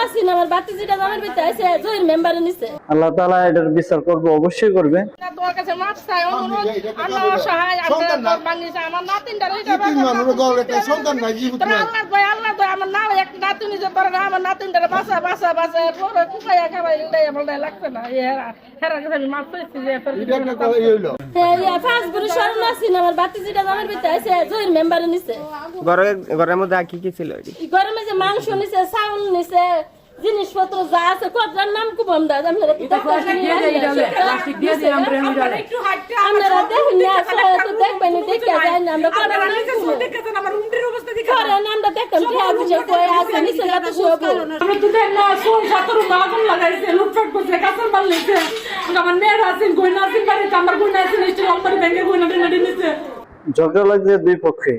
নাসিন আমার বাতিজিটা আমার ভিতরে আছে জয়ের মেম্বারে নিছে। আল্লাহ তাআলা এটার বিচার করবে, অবশ্যই করবে। তোমার কাছে মাপ চাই, অনুরোধ, আমরা অসহায়, আমার বাংলাদেশে আমার নাতিনটার এটা সন্তান নাই জীবিত নাই। আল্লাহ দয় আমার না একটা নাতিন যে তোর আমার নাতিনটার বাসা বাসা বাসা পুরো কুপাইয়া খাবার এটাই আমার লাগছে না। হেরা কাছে আমি মাপ চাইছি যে ফার্স্ট গুরু শরণ নাসিন আমার বাতিজিটা আমার ভিতরে আছে জয়ের মেম্বারে নিছে। ঘরের মধ্যে কি কি ছিল? ঘরের মধ্যে মাংস নিছে, চাউল নিছে, জিনিসপত্র যা আছে কতটার নাম খুব আমরা আপনারা দেখুন না, তো দেখবেন দেখে যায় না আমরা আমরা দেখতাম আছে নিচে যাতে ঝগড়া লাগছে দুই পক্ষে,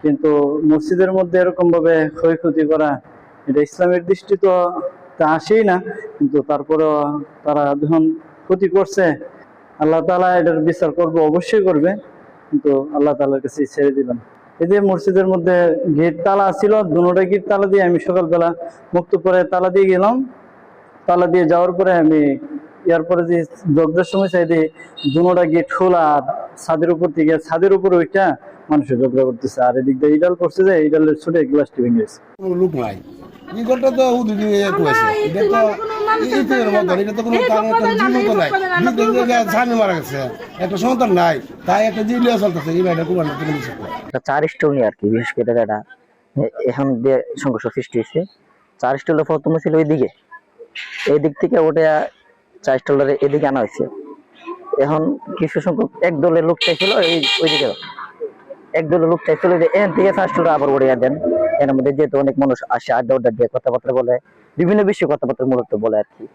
কিন্তু মসজিদের মধ্যে এরকম ভাবে ক্ষয়ক্ষতি করা এটা ইসলামের দৃষ্টি তো আসেই না, কিন্তু তারপরেও তারা যখন ক্ষতি করছে আল্লাহ তাআলা এটার বিচার করবে, অবশ্যই করবে, কিন্তু আল্লাহ তাআলার কাছে ছেড়ে দিলাম। এই যে মসজিদের মধ্যে গেট তালা ছিল, দুটোটা গেট তালা দিয়ে আমি সকালবেলা মুক্ত করে তালা দিয়ে গেলাম। তালা দিয়ে যাওয়ার পরে আমি এরপরে যে ঝগড়ার সময় চাই দিই দুটোটা গেট খোলা, আর ছাদের উপর থেকে ছাদের উপরে ওইটা মানুষের ঝগড়া করতেছে, আর এদিক দিয়ে ইডাল পড়ছে যে ইডালের ছুটে গ্লাসটি ভেঙে গেছে। লোক নাই ইগলটা তো হুদুদি কইছে এটা তো ইতের মত এটা তো কোনো কারণ তো জীবিত নাই, স্বামী মারা গেছে, একটা সন্তান নাই, তাই একটা জিলিয়া চলতেছে এই ভাইটা কোন একটা জিনিস একটা 4 স্টোনি আর কি, বিশেষ করে এটা এখন দিয়ে সংঘর্ষ সৃষ্টি হয়েছে। 4 স্টোল প্রথম ছিল ওইদিকে, এই দিক থেকে ওটা 4 স্টোলের এদিকে আনা হয়েছে। এখন কিছু সংখ্যক এক দলের লোক চাইছিল ওইদিকে, এক দলের লোক চাইছিল যে এখান থেকে 4 স্টোল আবার উড়িয়ে দেন। এর মধ্যে যেহেতু অনেক মানুষ আসে আড্ডা উড্ডা দিয়ে কথাবার্তা বলে, বিভিন্ন বিষয়ে কথাবার্তা মূলত বলে আর কি,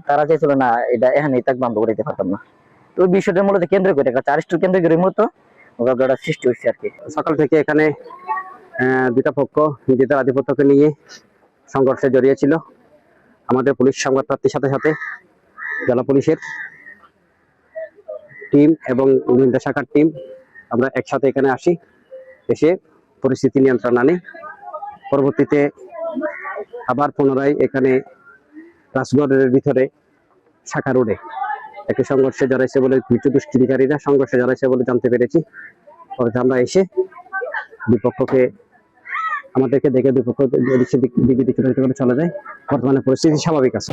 তারা চাইছিল না এটা এখানেই তাক বন্ধ করে দিতে পারতাম না। তো ওই বিষয়টা মূলত কেন্দ্র করে 4 স্টোল কেন্দ্র করে মূলত ঝগড়াটা সৃষ্টি হয়েছে আর কি। সকাল থেকে এখানে দুটা পক্ষ নিজেদের আধিপত্যকে নিয়ে সংঘর্ষে জড়িয়েছিল। আমাদের পুলিশ সংবাদ প্রাপ্তির সাথে সাথে জেলা পুলিশের টিম এবং গোয়েন্দা শাখার টিম আমরা একসাথে এখানে আসি, এসে পরিস্থিতি নিয়ন্ত্রণ আনি। পরবর্তীতে আবার পুনরায় এখানে রাজগড়ের ভিতরে শাখা রোডে একটি সংঘর্ষে জড়াইছে বলে কিছু দুষ্কৃতিকারীরা সংঘর্ষে জড়াইছে বলে জানতে পেরেছি। পরে আমরা এসে বিপক্ষকে আমাদেরকে দেখে বিপক্ষ দিকে চলে যায়। বর্তমানে পরিস্থিতি স্বাভাবিক আছে।